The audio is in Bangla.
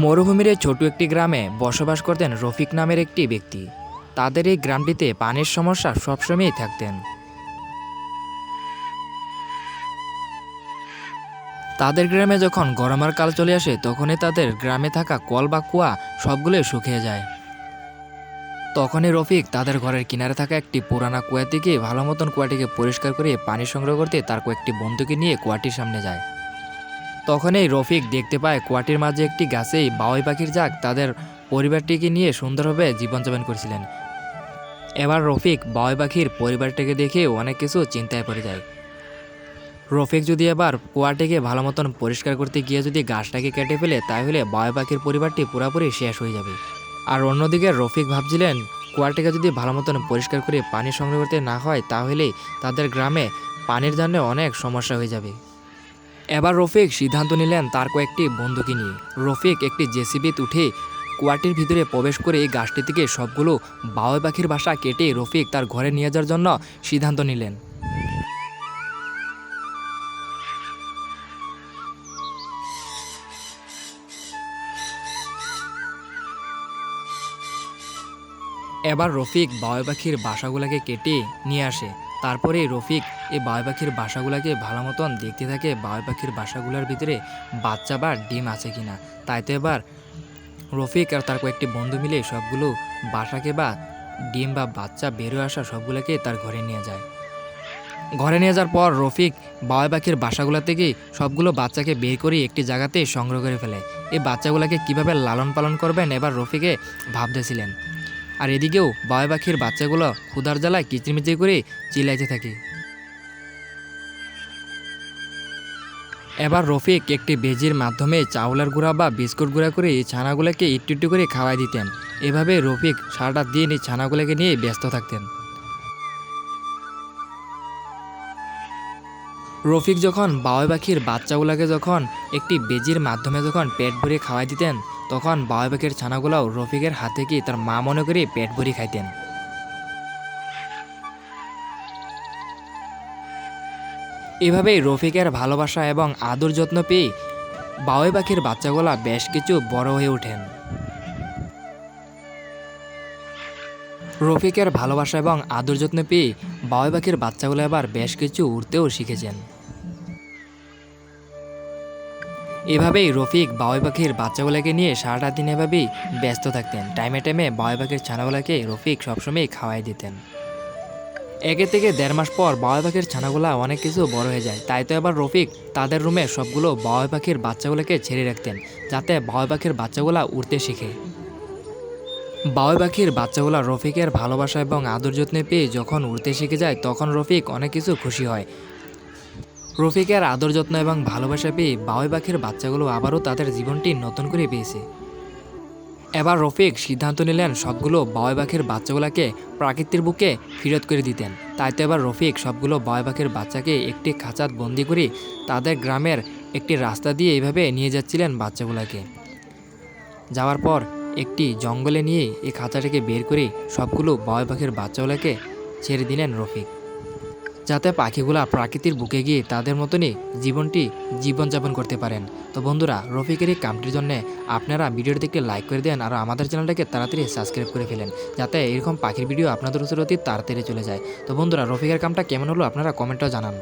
মরুভূমির এই ছোট একটি গ্রামে বসবাস করতেন রফিক নামের একটি ব্যক্তি। তাদের এই গ্রামটিতে পানির সমস্যা সবসময়ই থাকতেন। তাদের গ্রামে যখন গরমের কাল চলে আসে তখনই তাদের গ্রামে থাকা কল বা কুয়া সবগুলোই শুকিয়ে যায়। তখনই রফিক তাদের ঘরের কিনারে থাকা একটি পুরানা কুয়া থেকে ভালো মতন কুয়াটিকে পরিষ্কার করে পানি সংগ্রহ করতে তার কয়েকটি বন্ধুকে নিয়ে কুয়াটির সামনে যায়। তখনই রফিক দেখতে পায় কুয়াটির মাঝে একটি গাছেই বাউই পাখির ঝাঁক তাদের পরিবারটিকে নিয়ে সুন্দরভাবে জীবনযাপন করছিলেন। এবার রফিক বাউই পাখির পরিবারটিকে দেখে অনেক কিছু চিন্তায় পড়ে যায়। রফিক যদি এবার কুয়াটিকে ভালো মতন পরিষ্কার করতে গিয়ে যদি গাছটাকে কেটে ফেলে তাহলে বাউই পাখির পরিবারটি পুরোপুরি শেষ হয়ে যাবে। আর অন্যদিকে রফিক ভাবছিলেন কুয়াটিকে যদি ভালো মতন পরিষ্কার করে পানি সংগ্রহ করতে না হয় তাহলে তাদের গ্রামে পানির জন্য অনেক সমস্যা হয়ে যাবে। এবার রফিক সিদ্ধান্ত নিলেন তার কয়েকটি বন্ধুকে নিয়ে। রফিক একটি জেসিবিতে উঠে কুয়াটির ভিতরে প্রবেশ করে এই গাছটি থেকে সবগুলো বাউই পাখির বাসা কেটে রফিক তার ঘরে নিয়ে যাওয়ার জন্য সিদ্ধান্ত নিলেন। এবার রফিক বাউই পাখির বাসাগুলোকে কেটে নিয়ে আসে। তারপরে রফিক এই বাউই পাখির বাসাগুলোকে ভালো মতন দেখতে থাকে বাউই পাখির বাসাগুলোর ভিতরে বাচ্চা বা ডিম আছে কিনা। তাই তো এবার রফিক আর তার কয়েকটি বন্ধু মিলে সবগুলো বাসাকে বা ডিম বা বাচ্চা বেরোয় আসা সবগুলোকে তার ঘরে নিয়ে যায়। ঘরে নিয়ে যাওয়ার পর রফিক বাউই পাখির বাসাগুলো থেকে সবগুলো বাচ্চাকে বের করে একটি জায়গাতে সংগ্রহ করে ফেলে। এই বাচ্চাগুলোকে কীভাবে লালন পালন করবেন এবার রফিকে ভাবতেছিলেন। আর এদিকেও বাউই পাখির বাচ্চাগুলো ক্ষুধার জ্বালায় কিচিরমিচির করে চিল্লাইতে থাকে। এবার রফিক একটি বেজির মাধ্যমে চাউলের গুঁড়া বা বিস্কুট গুঁড়া করে এই ছানাগুলোকে একটু একটু করে খাওয়াই দিতেন। এভাবে রফিক সারাটা দিন এই ছানাগুলোকে নিয়ে ব্যস্ত থাকতেন। রফিক যখন বাউই পাখির বাচ্চাগুলোকে যখন একটি বেজির মাধ্যমে যখন পেট ভরে খাওয়াই দিতেন তখন বাউই পাখির ছানাগুলোও রফিকের হাত থেকে তার মা মনে করে পেট ভরে খাইতেন। এভাবেই রফিকের ভালোবাসা এবং আদর যত্ন পেয়ে বাউই পাখির বাচ্চাগুলা বেশ কিছু বড় হয়ে ওঠেন। রফিকের ভালোবাসা এবং আদর যত্ন পেয়ে বাউই পাখির বাচ্চাগুলো এবার বেশ কিছু উড়তেও শিখেছেন। এভাবেই রফিক বাউই পাখির বাচ্চাগুলোকে নিয়ে সারাটা দিন এভাবেই ব্যস্ত থাকতেন। টাইমে টাইমে বাউই পাখির ছানাগুলোকে রফিক সবসময় খাওয়াই দিতেন। 1 থেকে 1.5 মাস পর বাউই পাখির ছানাগুলা অনেক কিছু বড় হয়ে যায়। তাই তো এবার রফিক তাদের রুমে সবগুলো বাউই পাখির বাচ্চাগুলোকে ছেড়ে রাখতেন যাতে বাউই পাখির বাচ্চাগুলা উড়তে শিখে। বাউই পাখির বাচ্চাগুলা রফিকের ভালোবাসা এবং আদর যত্নে পেয়ে যখন উড়তে শিখে যায় তখন রফিক অনেক কিছু খুশি হয়। রফিকের আদর যত্ন এবং ভালোবাসা পেয়ে বাউই পাখির বাচ্চাগুলো আবারও তাদের জীবনটি নতুন করে পেয়েছে। এবার রফিক সিদ্ধান্ত নিলেন সবগুলো বাউই পাখির বাচ্চাগুলোকে প্রাকৃতির বুকে ফেরত করে দিতেন। তাই তো এবার রফিক সবগুলো বাউই পাখির বাচ্চাকে একটি খাঁচাত বন্দি করে তাদের গ্রামের একটি রাস্তা দিয়ে এইভাবে নিয়ে যাচ্ছিলেন বাচ্চাগুলোকে। যাওয়ার পর একটি জঙ্গলে নিয়ে এই খাঁচাটাকে বের করে সবগুলো বাউই পাখির বাচ্চাগুলোকে ছেড়ে দিলেন রফিক, যাতে পাখিগুলা প্রাকৃতির বুকে গিয়ে তাদের মতনই জীবনযাপন করতে পারেন। তো বন্ধুরা, রফিকের এই কামটির জন্য আপনারা ভিডিওটিতে একটি লাইক করে দেন আর আমাদের চ্যানেলটাকে তাড়াতাড়ি সাবস্ক্রাইব করে ফেলেন, যাতে এরকম পাখির ভিডিও আপনাদের কাছে অতি তাড়াতাড়ি চলে যায়। তো বন্ধুরা, রফিকের কামটা কেমন হলো আপনারা কমেন্টে জানান।